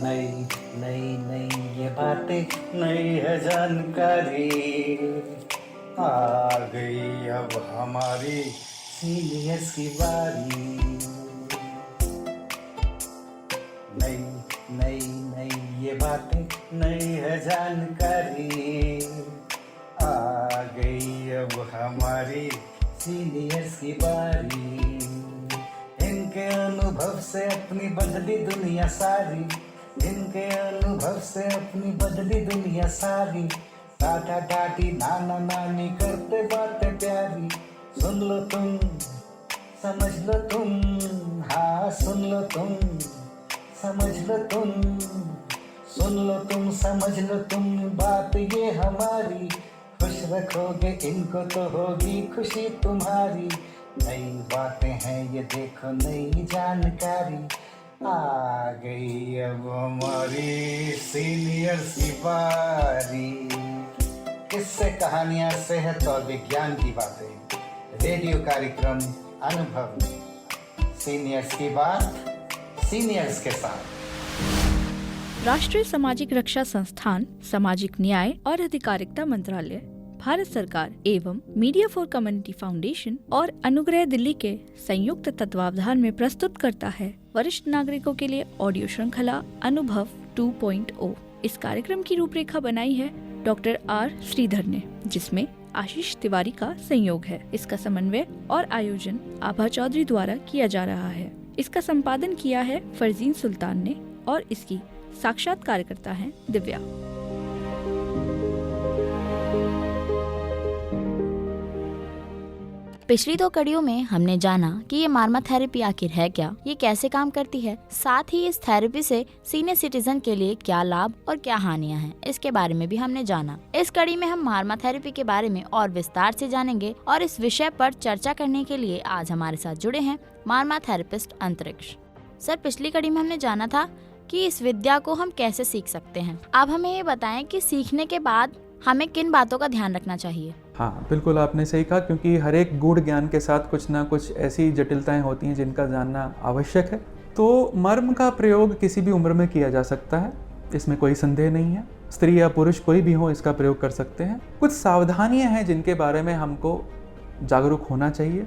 नई नई नई ये बातें, नई है जानकारी, आ गई अब हमारी सीनियर्स की बारी। नई नई नई ये बातें, नई है जानकारी, आ गई अब हमारी सीनियर्स की बारी। इनके अनुभव से अपनी बदली दुनिया सारी, इनके अनुभव से अपनी बदली दुनिया सारी। टाटा टाटी नाना नानी करते बातें प्यारी। सुन लो तुम, समझ लो तुम, हाँ सुन लो तुम, समझ लो तुम, सुन लो तुम, समझ लो तुम, बात ये हमारी। खुश रखोगे इनको तो होगी खुशी तुम्हारी। नई बातें हैं ये देखो, नई जानकारी, आ गई अब हमारी सीनियर्स की बारी। किस्से कहानियां सेहत और विज्ञान की बातें, रेडियो कार्यक्रम अनुभव में सीनियर्स की बात, सीनियर्स के साथ। राष्ट्रीय सामाजिक रक्षा संस्थान, सामाजिक न्याय और अधिकारिता मंत्रालय, भारत सरकार एवं मीडिया फॉर कम्युनिटी फाउंडेशन और अनुग्रह दिल्ली के संयुक्त तत्वावधान में प्रस्तुत करता है वरिष्ठ नागरिकों के लिए ऑडियो श्रृंखला अनुभव 2.0। इस कार्यक्रम की रूपरेखा बनाई है डॉक्टर आर श्रीधर ने, जिसमें आशीष तिवारी का संयोग है। इसका समन्वय और आयोजन आभा चौधरी द्वारा किया जा रहा है। इसका संपादन किया है फरजीन सुल्तान ने और इसकी साक्षात्कारकर्ता हैं दिव्या। पिछली 2 कड़ियों में हमने जाना कि ये मार्मा थेरेपी आखिर है क्या, ये कैसे काम करती है, साथ ही इस थेरेपी से सीनियर सिटीजन के लिए क्या लाभ और क्या हानियां हैं, इसके बारे में भी हमने जाना। इस कड़ी में हम मार्मा थेरेपी के बारे में और विस्तार से जानेंगे और इस विषय पर चर्चा करने के लिए आज हमारे साथ जुड़े हैं मार्मा थेरेपिस्ट अंतरिक्ष। सर, पिछली कड़ी में हमने जाना था कि इस विद्या को हम कैसे सीख सकते हैं। अब हमें ये बताएं कि सीखने के बाद हमें किन बातों का ध्यान रखना चाहिए। हाँ, बिल्कुल आपने सही कहा, क्योंकि हर एक गूढ़ ज्ञान के साथ कुछ ना कुछ ऐसी जटिलताएं होती हैं जिनका जानना आवश्यक है। तो मर्म का प्रयोग किसी भी उम्र में किया जा सकता है, इसमें कोई संदेह नहीं है। स्त्री या पुरुष कोई भी हो इसका प्रयोग कर सकते हैं। कुछ सावधानियां हैं जिनके बारे में हमको जागरूक होना चाहिए।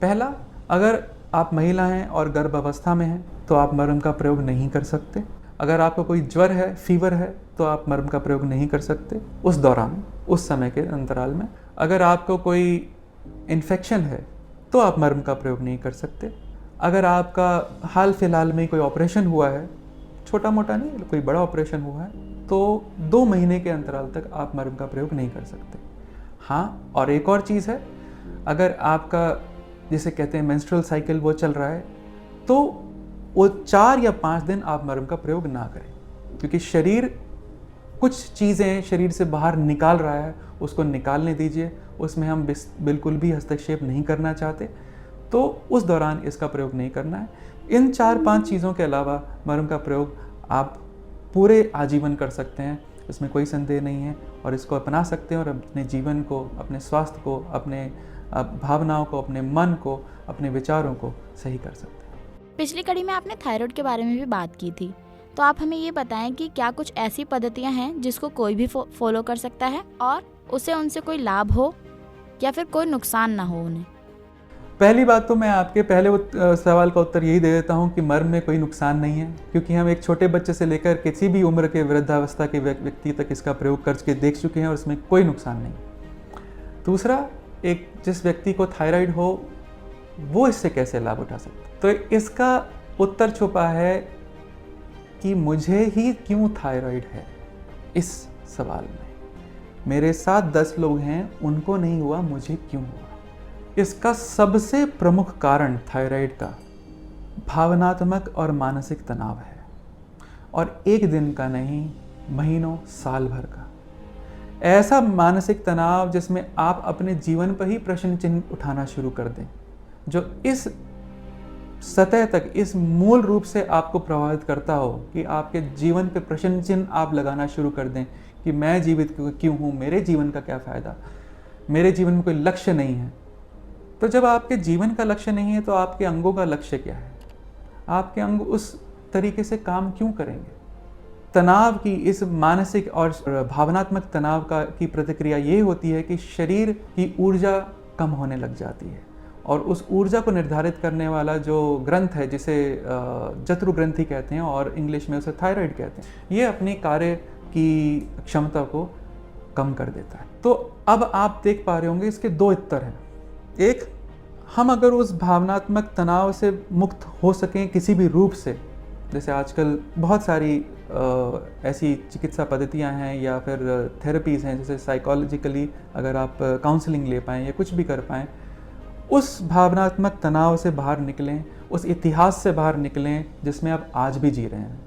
पहला, अगर आप महिला हैं और गर्भावस्था में हैं तो आप मर्म का प्रयोग नहीं कर सकते। अगर आपको कोई ज्वर है, फीवर है, तो आप मर्म का प्रयोग नहीं कर सकते उस दौरान, उस समय के अंतराल में। अगर आपको कोई इन्फेक्शन है तो आप मर्म का प्रयोग नहीं कर सकते। अगर आपका हाल फिलहाल में कोई ऑपरेशन हुआ है, छोटा मोटा नहीं, कोई बड़ा ऑपरेशन हुआ है, तो 2 महीने के अंतराल तक आप मर्म का प्रयोग नहीं कर सकते। हाँ, और एक और चीज़ है, अगर आपका जिसे कहते हैं मेंस्ट्रुअल साइकिल वो चल रहा है तो वो 4 या 5 दिन आप मर्म का प्रयोग ना करें, क्योंकि शरीर कुछ चीज़ें शरीर से बाहर निकाल रहा है, उसको निकालने दीजिए। उसमें हम बिल्कुल भी हस्तक्षेप नहीं करना चाहते, तो उस दौरान इसका प्रयोग नहीं करना है। इन 4-5 चीज़ों के अलावा मर्म का प्रयोग आप पूरे आजीवन कर सकते हैं, इसमें कोई संदेह नहीं है, और इसको अपना सकते हैं और अपने जीवन को, अपने स्वास्थ्य को, अपने भावनाओं को, अपने मन को, अपने विचारों को सही कर सकते हैं। पिछली कड़ी में आपने थायराइड के बारे में भी बात की थी, तो आप हमें ये बताएं कि क्या कुछ ऐसी पद्धतियां हैं जिसको कोई भी फॉलो कर सकता है और उसे उनसे कोई लाभ हो या फिर कोई नुकसान ना हो उन्हें। पहली बात तो मैं आपके पहले सवाल का उत्तर यही दे देता हूँ कि मर्म में कोई नुकसान नहीं है, क्योंकि हम एक छोटे बच्चे से लेकर किसी भी उम्र के वृद्धावस्था के व्यक्ति तक इसका प्रयोग करके देख चुके हैं और इसमें कोई नुकसान नहीं। दूसरा, एक जिस व्यक्ति को थायराइड हो वो इससे कैसे लाभ उठा सकता है, तो इसका उत्तर छुपा है कि मुझे ही क्यों थायराइड है। इस सवाल में मेरे साथ 10 लोग हैं, उनको नहीं हुआ, मुझे क्यों हुआ। इसका सबसे प्रमुख कारण थायराइड का भावनात्मक और मानसिक तनाव है, और एक दिन का नहीं, महीनों साल भर का ऐसा मानसिक तनाव जिसमें आप अपने जीवन पर ही प्रश्न चिन्ह उठाना शुरू कर दें, जो इस सतह तक, इस मूल रूप से आपको प्रभावित करता हो कि आपके जीवन पे प्रश्न चिन्ह आप लगाना शुरू कर दें कि मैं जीवित क्यों हूँ, मेरे जीवन का क्या फ़ायदा, मेरे जीवन में कोई लक्ष्य नहीं है। तो जब आपके जीवन का लक्ष्य नहीं है तो आपके अंगों का लक्ष्य क्या है? आपके अंग उस तरीके से काम क्यों करेंगे? तनाव की, इस मानसिक और भावनात्मक तनाव की प्रतिक्रिया ये होती है कि शरीर की ऊर्जा कम होने लग जाती है, और उस ऊर्जा को निर्धारित करने वाला जो ग्रंथ है, जिसे जत्रु ग्रंथि कहते हैं और इंग्लिश में उसे थायराइड कहते हैं, ये अपनी कार्य की क्षमता को कम कर देता है। तो अब आप देख पा रहे होंगे इसके दो उत्तर हैं। एक, हम अगर उस भावनात्मक तनाव से मुक्त हो सकें किसी भी रूप से, जैसे आजकल बहुत सारी ऐसी चिकित्सा पद्धतियां हैं या फिर थेरेपीज़ हैं, जैसे साइकोलॉजिकली अगर आप काउंसलिंग ले पाएँ या कुछ भी कर पाएँ, उस भावनात्मक तनाव से बाहर निकलें, उस इतिहास से बाहर निकलें जिसमें आप आज भी जी रहे हैं।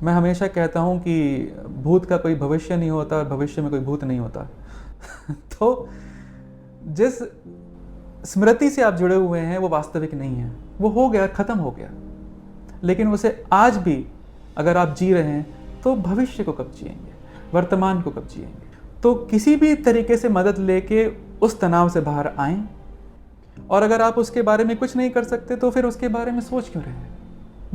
मैं हमेशा कहता हूँ कि भूत का कोई भविष्य नहीं होता और भविष्य में कोई भूत नहीं होता। तो जिस स्मृति से आप जुड़े हुए हैं वो वास्तविक नहीं है, वो हो गया, ख़त्म हो गया। लेकिन उसे आज भी अगर आप जी रहे हैं तो भविष्य को कब जिएंगे, वर्तमान को कब जिएंगे? तो किसी भी तरीके से मदद लेके उस तनाव से बाहर आएं, और अगर आप उसके बारे में कुछ नहीं कर सकते तो फिर उसके बारे में सोच क्यों रहे हैं?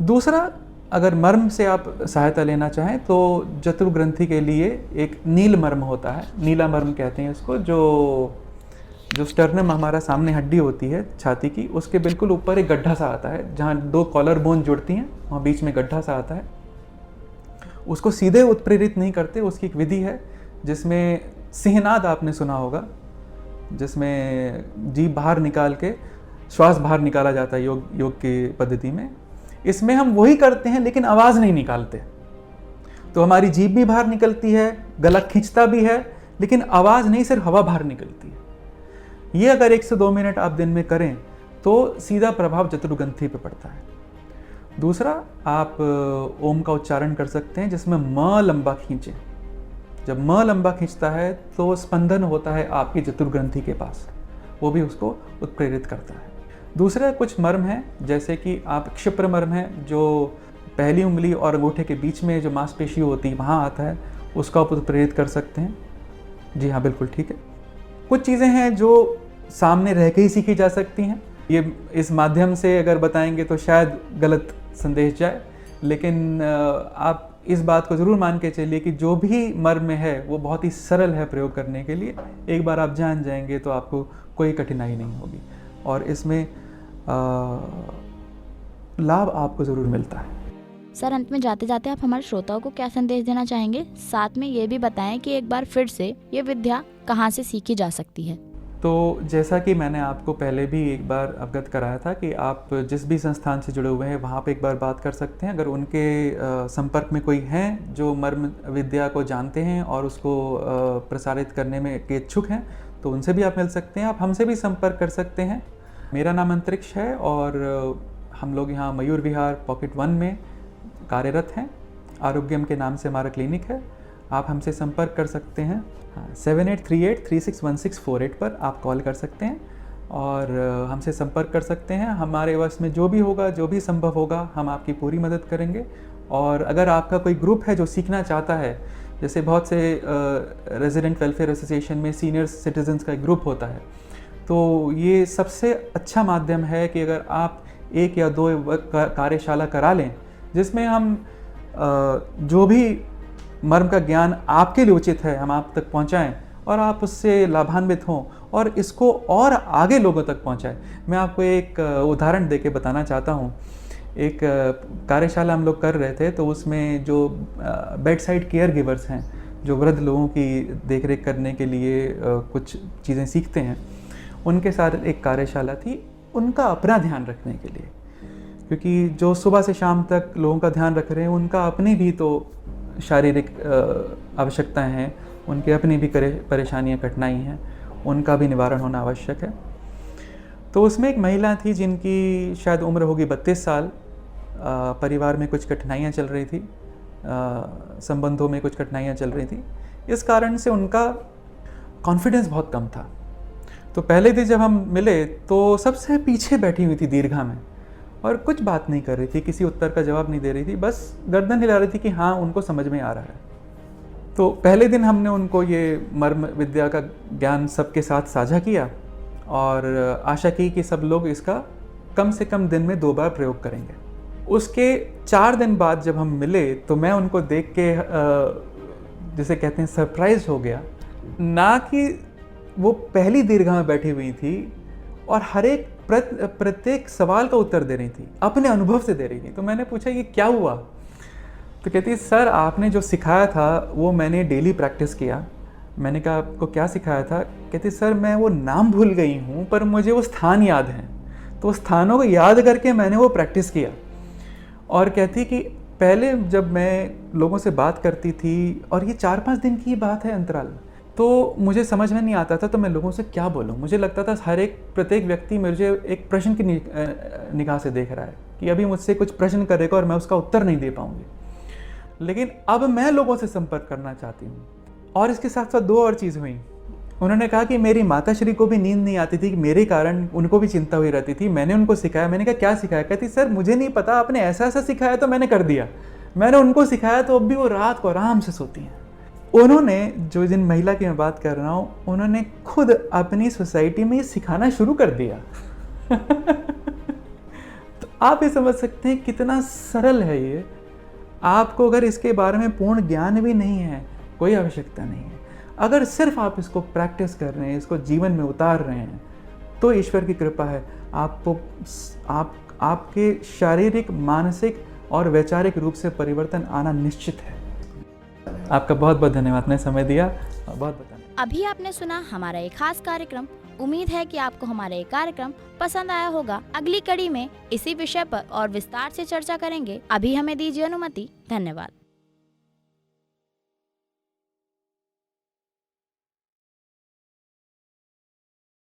दूसरा, अगर मर्म से आप सहायता लेना चाहें तो जत्रु ग्रंथि के लिए एक नील मर्म होता है, नीला मर्म कहते हैं इसको, जो स्टर्नम हमारा सामने हड्डी होती है छाती की, उसके बिल्कुल ऊपर एक गड्ढा सा आता है जहाँ दो कॉलर बोन जुड़ती हैं, वहाँ बीच में गड्ढा सा आता है। उसको सीधे उत्प्रेरित नहीं करते, उसकी एक विधि है जिसमें सिंहनाद आपने सुना होगा, जिसमें जीभ बाहर निकाल के श्वास बाहर निकाला जाता है योग की पद्धति में। इसमें हम वही करते हैं लेकिन आवाज़ नहीं निकालते। तो हमारी जीभ भी बाहर निकलती है, गला खींचता भी है, लेकिन आवाज़ नहीं, सिर्फ हवा बाहर निकलती है। ये अगर 1 से 2 मिनट आप दिन में करें तो सीधा प्रभाव जत्रु ग्रंथि पे पड़ता है। दूसरा, आप ओम का उच्चारण कर सकते हैं जिसमें म लंबा खींचें। जब म लंबा खींचता है तो स्पंदन होता है आपकी जत्रु ग्रंथि के पास, वो भी उसको उत्प्रेरित करता है। दूसरे कुछ मर्म हैं, जैसे कि आप क्षिप्र मर्म है, जो पहली उंगली और अंगूठे के बीच में जो मांसपेशी होती है वहाँ आता है, उसका आप उत्प्रेरित कर सकते हैं। जी हाँ, बिल्कुल ठीक है। कुछ चीज़ें हैं जो सामने रह के ही सीखी जा सकती हैं। ये इस माध्यम से अगर बताएंगे तो शायद गलत संदेश जाए, लेकिन आप इस बात को ज़रूर मान के चलिए कि जो भी मर्म में है वो बहुत ही सरल है प्रयोग करने के लिए। एक बार आप जान जाएंगे तो आपको कोई कठिनाई नहीं होगी, और इसमें लाभ आपको ज़रूर मिलता है। सर, अंत में जाते जाते आप हमारे श्रोताओं को क्या संदेश देना चाहेंगे? साथ में ये भी बताएं कि एक बार फिर से ये विद्या कहाँ से सीखी जा सकती है। तो जैसा कि मैंने आपको पहले भी एक बार अवगत कराया था कि आप जिस भी संस्थान से जुड़े हुए हैं वहाँ पे एक बार बात कर सकते हैं। अगर उनके संपर्क में कोई हैं जो मर्म विद्या को जानते हैं और उसको प्रसारित करने में के इच्छुक हैं तो उनसे भी आप मिल सकते हैं। आप हमसे भी संपर्क कर सकते हैं। मेरा नाम अंतरिक्ष है और हम लोग यहाँ मयूर विहार पॉकेट 1 में कार्यरत हैं। आरोग्यम के नाम से हमारा क्लिनिक है। आप हमसे संपर्क कर सकते हैं। 7838361648 पर आप कॉल कर सकते हैं और हमसे संपर्क कर सकते हैं। हमारे वश में जो भी होगा, जो भी संभव होगा, हम आपकी पूरी मदद करेंगे। और अगर आपका कोई ग्रुप है जो सीखना चाहता है, जैसे बहुत से रेजिडेंट वेलफेयर एसोसिएशन में सीनियर सिटीजन्स का एक ग्रुप होता है, तो ये सबसे अच्छा माध्यम है कि अगर आप 1 या 2 कार्यशाला करा लें जिसमें हम जो भी मर्म का ज्ञान आपके लिए उचित है हम आप तक पहुंचाएं और आप उससे लाभान्वित हों और इसको और आगे लोगों तक पहुंचाएं। मैं आपको एक उदाहरण देके बताना चाहता हूं। एक कार्यशाला हम लोग कर रहे थे, तो उसमें जो बेड साइड केयर गिवर्स हैं, जो वृद्ध लोगों की देखरेख करने के लिए कुछ चीज़ें सीखते हैं, उनके साथ एक कार्यशाला थी उनका अपना ध्यान रखने के लिए। क्योंकि जो सुबह से शाम तक लोगों का ध्यान रख रहे हैं, उनका अपनी भी तो शारीरिक आवश्यकताएं हैं, उनकी अपनी भी परेशानियां, कठिनाई हैं, उनका भी निवारण होना आवश्यक है। तो उसमें एक महिला थी जिनकी शायद उम्र होगी 32 साल। परिवार में कुछ कठिनाइयां चल रही थी, संबंधों में कुछ कठिनाइयां चल रही थी। इस कारण से उनका कॉन्फिडेंस बहुत कम था। तो पहले दिन जब हम मिले तो सबसे पीछे बैठी हुई थी दीर्घा में और कुछ बात नहीं कर रही थी, किसी उत्तर का जवाब नहीं दे रही थी, बस गर्दन हिला रही थी कि हाँ उनको समझ में आ रहा है। तो पहले दिन हमने उनको ये मर्म विद्या का ज्ञान सबके साथ साझा किया और आशा की कि सब लोग इसका कम से कम दिन में 2 बार प्रयोग करेंगे। उसके 4 दिन बाद जब हम मिले तो मैं उनको देख के जिसे कहते हैं सरप्राइज हो गया, ना कि वो पहली दीर्घा में बैठी हुई थी और हर एक प्रत्येक सवाल का उत्तर दे रही थी, अपने अनुभव से दे रही थी। तो मैंने पूछा ये क्या हुआ? तो कहती सर आपने जो सिखाया था वो मैंने डेली प्रैक्टिस किया। मैंने कहा आपको क्या सिखाया था? कहती सर मैं वो नाम भूल गई हूँ पर मुझे वो स्थान याद हैं, तो उस स्थानों को याद करके मैंने वो प्रैक्टिस किया। और कहती कि पहले जब मैं लोगों से बात करती थी, और ये 4-5 दिन की बात है अंतराल, तो मुझे समझ में नहीं आता था तो मैं लोगों से क्या बोलूँ। मुझे लगता था प्रत्येक व्यक्ति मुझे एक प्रश्न की निगाह से देख रहा है कि अभी मुझसे कुछ प्रश्न करेगा और मैं उसका उत्तर नहीं दे पाऊँगी। लेकिन अब मैं लोगों से संपर्क करना चाहती हूँ। और इसके साथ साथ 2 और चीज़ हुई। उन्होंने कहा कि मेरी माताश्री को भी नींद नहीं आती थी, कि मेरे कारण उनको भी चिंता हुई रहती थी। मैंने उनको सिखाया। मैंने कहा क्या सिखाया? कहती सर मुझे नहीं पता, आपने ऐसा ऐसा सिखाया तो मैंने कर दिया। मैंने उनको सिखाया तो अब भी वो रात को आराम से सोती हैं। उन्होंने, जो जिन महिला की मैं बात कर रहा हूँ, उन्होंने खुद अपनी सोसाइटी में ये सिखाना शुरू कर दिया। तो आप ये समझ सकते हैं कितना सरल है ये। आपको अगर इसके बारे में पूर्ण ज्ञान भी नहीं है, कोई आवश्यकता नहीं है। अगर सिर्फ आप इसको प्रैक्टिस कर रहे हैं, इसको जीवन में उतार रहे हैं, तो ईश्वर की कृपा है। आपको आपके शारीरिक, मानसिक और वैचारिक रूप से परिवर्तन आना निश्चित है। आपका बहुत बहुत धन्यवाद, ने समय दिया। बहुत बहुत धन्यवाद। अभी आपने सुना हमारा एक खास कार्यक्रम। उम्मीद है कि आपको हमारा ये कार्यक्रम पसंद आया होगा। अगली कड़ी में इसी विषय पर और विस्तार से चर्चा करेंगे। अभी हमें दीजिए अनुमति। धन्यवाद।